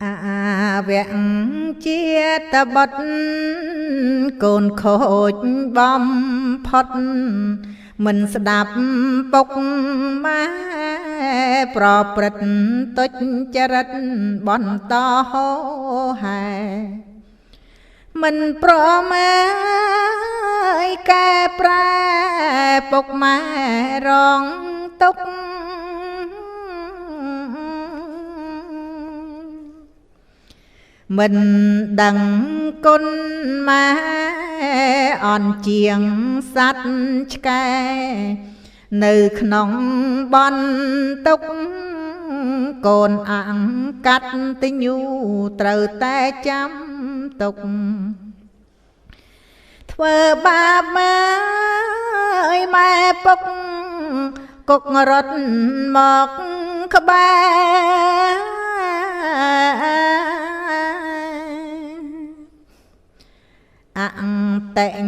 វៈជាតបុត្រកូនខូចបំផុតមិនស្ដាប់ពុកម៉ែប្រព្រឹត្តទុច្ចរិតបន្តហោហែមិនប្រមាយកែប្រែពុកម៉ែរងទុកមិនដឹងគុណម៉ែអន់ជាងសត្វឆ្កែនៅក្នុងបន់ទុកកូនអង្គកាត់ទញ្ញូត្រូវតែចាំទុកធ្វើបាបម៉ែម៉ែពុកគុករត់មកក្បែរអន្តេញ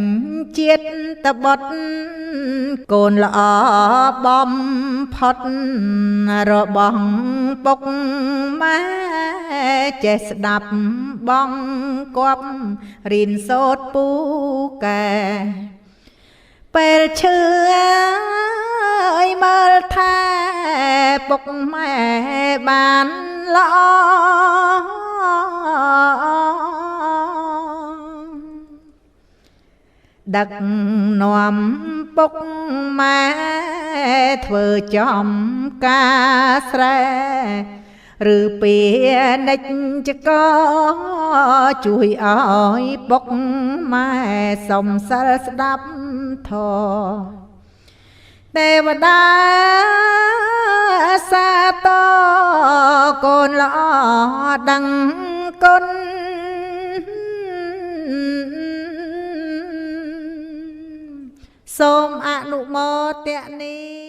ជាតិតបុត្រកូនល្អបំផុតរបស់ពុកម៉ែចេះស្ដាប់បងគប់រៀនសូត្រពូកែពេលឈឺឲ្យមើលថាពុកម៉ែបានល្អដឹកនាំពុកម៉ែធ្វើចំការស្រែឬពីនិច្ចកជួយឲ្យពុកម៉ែសំសិលស្ដាប់ធម៌ទេវតាសាទរកូនល្អដឹងគុណសូមអនុមោទនា